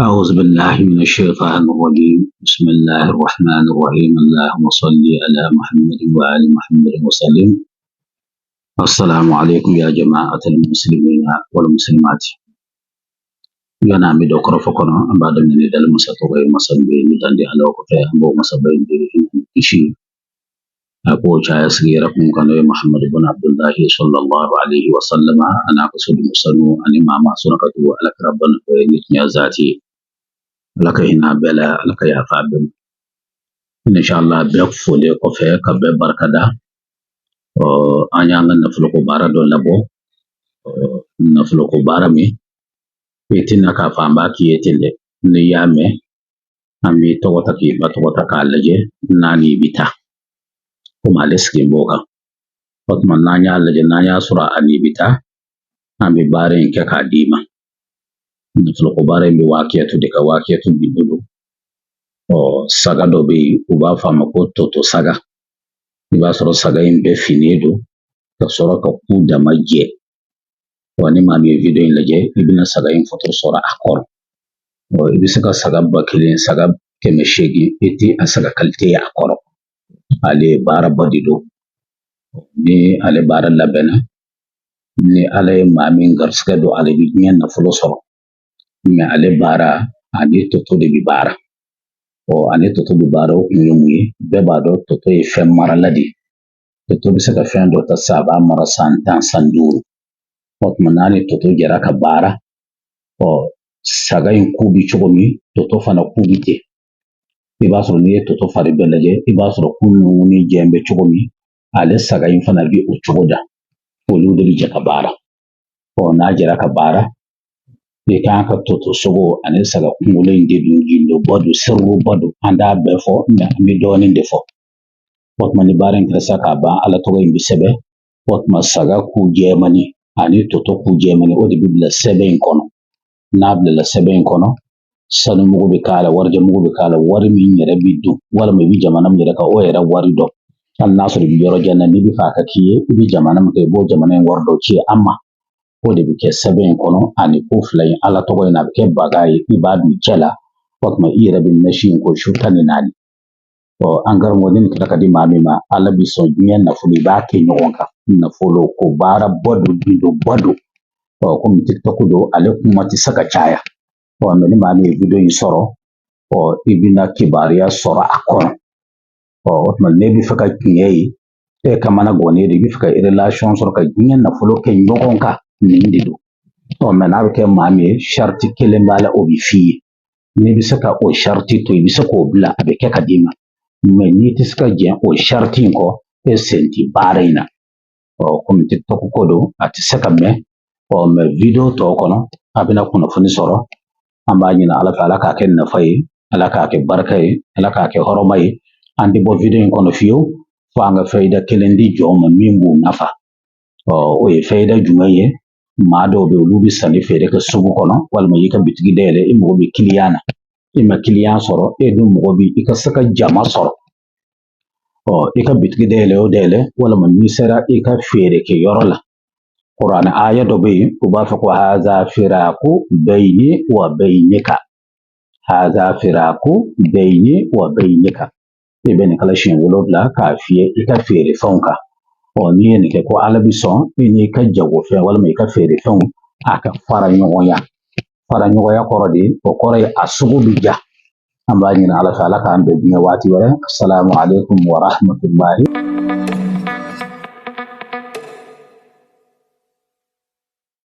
أعوذ بالله من الشيطان الرجيم بسم الله الرحمن الرحيم اللهم صل على محمد وآل محمد وسلم. السلام عليكم يا جماعة المسلمين والمسلمات. yana mi do koro fokono ambado ni dal masato way masambe ni dande ala ko fe ambo masabe ndi ishi ako cha yasgira kun kano Muhammad ibn Abdullah sallallahu alaihi wasallam ana ko sudi musanu ani mama sunakatu ala rabban ko ni nya zati laka hina bela laka ya fabin inshallah be fole ko fe ka be barkada o anya ngan na fulo ko bara do labo na fulo ko bara mi yetina ka famba ki yetinde ni yame ambi togota ki ba togota ka laje nani bita kuma leski mboka otma nanya laje nanya sura ani bita ambi bare ke ka dima ni fulo ko bare mi wakiyatu de ka wakiyatu bidudu o saga do be uba fama ko toto saga iba soro saga imbe finedo ka soro ka kuda majje wani ma mi video in laje ibina saga in foto sora akor o ibisaka saga bakilin saga keme shegi eti asaga kalte ya akor ale bara bodido ni ale bara labena ni ale mami ngarska do ale bi nyen na fulo soro ni ale bara ani toto de bi bara o ani toto bi bara o nyumi beba do toto e fem mara ladi toto bisaka fen do ta saba mara santan sanduru manani toto jara ka bara o saga in kubi chogomi toto fana kubite ibasro ni toto fari belaje ibasro kunu ni jembe chogomi ale saga in fana bi o chogoda o ludiri jaka bara o na jara ka bara e kan ka toto sogo ane saga kungule inde dungindo bodu sirru bodu anda befo mi doni defo mani baren kresa ka ba ala togo imbi sebe saga ku jemani ani toto ku jemani o de bibla sebe in kono nable la seben kono sanu mugo be kala warje mugo be kala wari mi nyere biddu wala mi jamanam nyere ka o era wari do al nasri bi yoro janna ni bi faka kiye bi jamanam ke bo jamanen wardo ci amma o de bi ke seben kono ani ko flay ala to ina ke bagayi ibadu cela wakma ira bin nashin ko shutani nani o angar modin kaka di mami ma ala bi so nyen na fuli ba ke nyonka na folo ko bara bodu bido bodu o kum tiktok do ale kumati saka chaya o ameni mami video yi soro o ibina kibaria soro akon o otma nebi faka kinyei e kamana gone de bi faka relation soro ka nyen na folo ke nyogonka nindido o mena ke mami sharti kele mala obi fi nebi saka o sharti to ibi saka o bla abe ke kadima me ni tiska gen o sharti ko e senti barina o kum tiktok ko do ati saka me o me video to kono abina kuna funi soro amba nyina ala ka ala ka ken na fay ala ka ke barkay ala ka ke horomay andi bo video kono fiyo fa nga fayda kelendi joma mimbu nafa o e fayda jumaye mado be lubi sani fere ka sugu kono wal ma yika bitigi dele e mo be kiliyana e ma kiliyan soro e dum mo bi ika saka jama soro o ika bitigi dele o dele wala ma misera ika fere ke yorola Quran aya do be uba fa ko haza firaku bayni wa baynika haza firaku bayni wa baynika ibn kala shin wolobla ka fiye ika fere fonka o ni ne ke ko alabi son ni ka jago fe wala me ka fere fon aka fara nyoya korodi o kore asugu bija amba ni ala ka ambe biya wati wala assalamu alaikum wa rahmatullahi